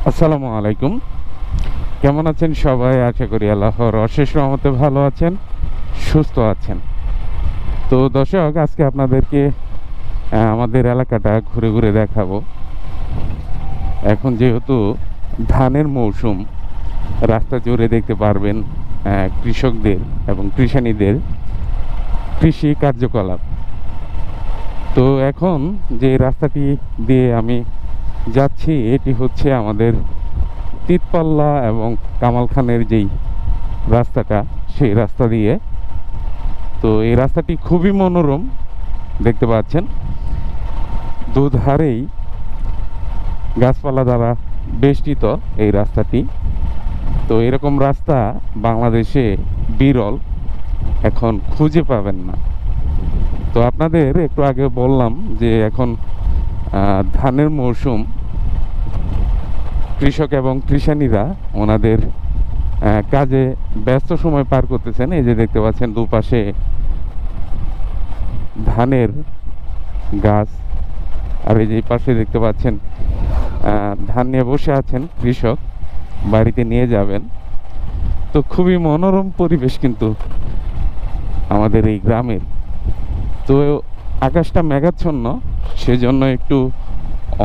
আসসালামু আলাইকুম। কেমন আছেন সবাই? আশা করি আল্লাহর অশেষ রহমতে ভালো আছেন, সুস্থ আছেন। তো দর্শক, আজকে আপনাদেরকে আমাদের এলাকাটা ঘুরে ঘুরে দেখাবো। এখন যেহেতু ধানের মৌসুম, রাস্তা জুড়ে দেখতে পারবেন কৃষকদের এবং কৃষানীদের কৃষি কার্যকলাপ। তো এখন যে রাস্তাটি দিয়ে আমি যাচ্ছি, এটি হচ্ছে আমাদের তিতপাল্লা এবং কামালখানের যেই রাস্তাটা, সেই রাস্তা দিয়ে। তো এই রাস্তাটি খুবই মনোরম, দেখতে পাচ্ছেন দুধারেই গাছপালা দ্বারা বেষ্টিত এই রাস্তাটি। তো এরকম রাস্তা বাংলাদেশে বিরল, এখন খুঁজে পাবেন না। তো আপনাদের একটু আগে বললাম যে এখন ধানের মৌসুম, কৃষক এবং কৃষানীরা ওনাদের কাজে ব্যস্ত সময় পার করতেছেন। এই যে দেখতে পাচ্ছেন দুপাশে ধানের গাছ, আর এই যে পাশে দেখতে পাচ্ছেন ধান নিয়ে বসে আছেন কৃষক, বাড়িতে নিয়ে যাবেন। তো খুবই মনোরম পরিবেশ কিন্তু আমাদের এই গ্রামের। তো আকাশটা মেঘাচ্ছন্ন, সেজন্য একটু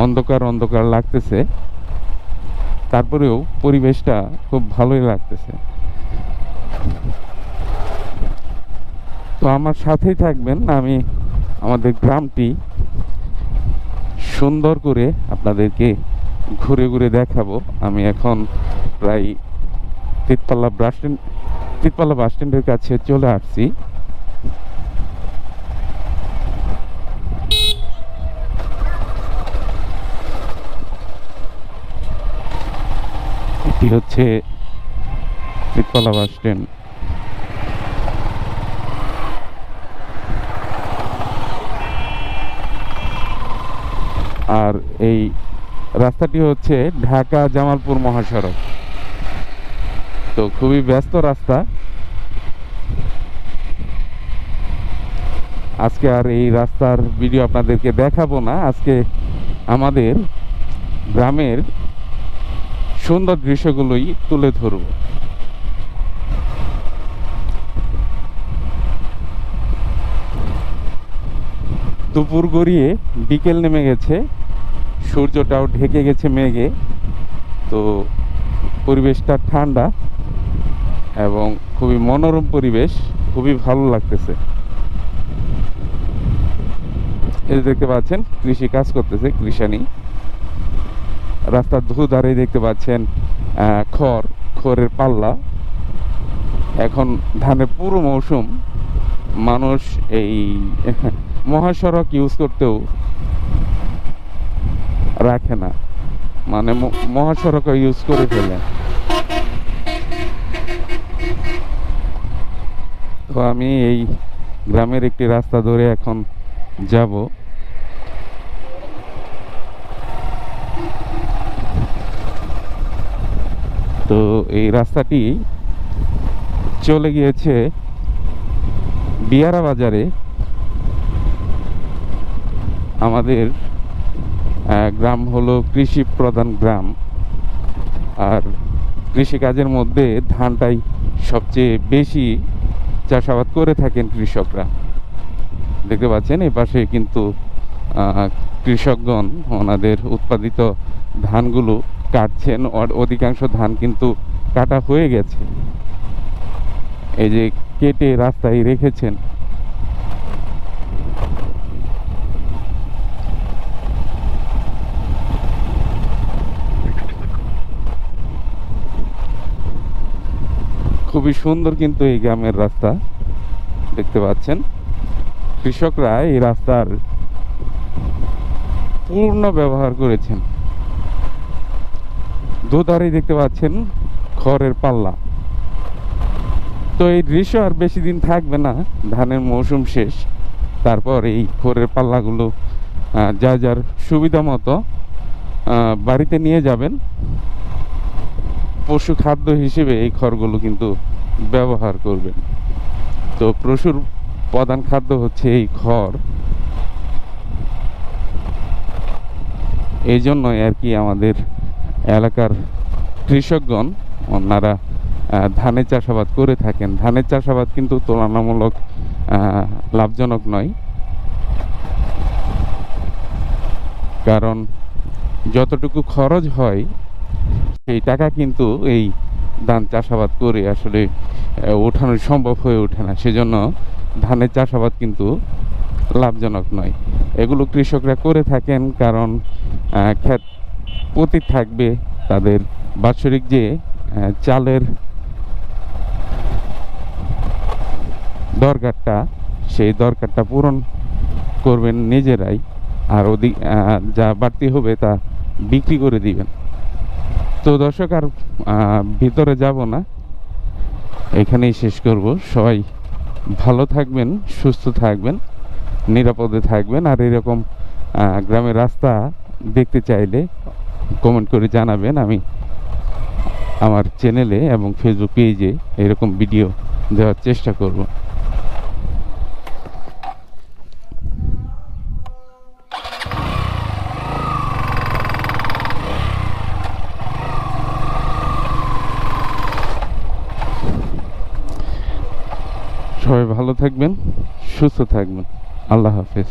অন্ধকার অন্ধকার লাগতেছে, তারপরেও পরিবেশটা খুব ভালোই লাগতেছে। তো আমার সাথেই থাকবেন, আমি আমাদের গ্রামটি সুন্দর করে আপনাদেরকে ঘুরে ঘুরে দেখাবো। আমি এখন প্রায় তিতপাল্লা বাস স্ট্যান্ডের কাছে চলে আসছি। এটি হচ্ছে তিতপাল্লা বাস স্ট্যান্ড। আর এই রাস্তাটি হচ্ছে ঢাকা জামালপুর মহাসড়ক। তো খুবই ব্যস্ত রাস্তা। আজকে আর এই রাস্তার ভিডিও আপনাদেরকে দেখাবো না, আজকে আমাদের গ্রামের সুন্দর দৃশ্যগুলোই তুলে ধরব। দুপুর গড়িয়ে বিকেল নেমে গেছে, সূর্যটাও ঢেকে গেছে মেঘে। তো পরিবেশটা ঠান্ডা এবং খুবই মনোরম পরিবেশ, খুবই ভালো লাগতেছে। এই দেখতে পাচ্ছেন কৃষি কাজ করতেছে কৃষানি। রাস্তার দুধারে দেখতে পাচ্ছেন খড়ের পাল্লা। এখন ধানের পুরো মৌসুম, মানুষ এই মহাসড়ক ইউজ করতেও রাখে না, মানে মহাসড়ক ইউজ করে ফেলে। তো আমি এই গ্রামের একটি রাস্তা ধরে এখন যাব। তো এই রাস্তাটি চলে গিয়েছে বিয়ারা বাজারে। আমাদের গ্রাম হলো কৃষি প্রধান গ্রাম, আর কৃষিকাজের মধ্যে ধানটাই সবচেয়ে বেশি চাষাবাদ করে থাকেন কৃষকরা। দেখতে পাচ্ছেন এই পাশে কিন্তু কৃষকগণ ওনাদের উৎপাদিত ধানগুলো কাটছেন। অধিকাংশ ধান কিন্তু কাটা হয়ে গেছে, এই যে কেটে রাস্তায় রেখেছেন। খুবই সুন্দর কিন্তু এই গ্রামের রাস্তা, দেখতে পাচ্ছেন কৃষকরা এই রাস্তার পূর্ণ ব্যবহার করেছেন। দুধারেই দেখতে পাচ্ছেন খড়ের পাল্লা। তো এই দৃশ্য আর বেশি দিন থাকবে না, ধানের মৌসুম শেষ, তারপর এই খড়ের পাল্লাগুলো যার যার সুবিধা মতো বাড়িতে নিয়ে যাবেন। পশু খাদ্য হিসেবে এই খড়গুলো কিন্তু ব্যবহার করবেন। তো পশুর প্রধান খাদ্য হচ্ছে এই খড়, এই জন্যই আর কি আমাদের এলাকার কৃষকগণ ওনারা ধানের চাষাবাদ করে থাকেন। ধানের চাষাবাদ কিন্তু তুলনামূলক লাভজনক নয়, কারণ যতটুকু খরচ হয় সেই টাকা কিন্তু এই ধান চাষাবাদ করে আসলে ওঠানো সম্ভব হয়ে ওঠে না। সেজন্য ধানের চাষাবাদ কিন্তু লাভজনক নয়। এগুলো কৃষকরা করে থাকেন কারণ ক্ষেত প্রতি থাকবে, তাদের বাৎসরিক যে চালের দরকারটা, সেই দরকারটা পূরণ করবেন নিজেরাই, আর ওদিক যা বাড়তি হবে তা বিক্রি করে দিবেন। তো দর্শক আর ভিতরে যাব না, এখানেই শেষ করব। সবাই ভালো থাকবেন, সুস্থ থাকবেন, নিরাপদে থাকবেন। আর এরকম গ্রামের রাস্তা দেখতে চাইলে কমেন্ট করে জানাবেন। আমি আমার চ্যানেলে এবং ফেসবুক পেজে এরকম ভিডিও দেওয়ার চেষ্টা করব। সবাই ভালো থাকবেন, সুস্থ থাকবেন। আল্লাহ হাফেজ।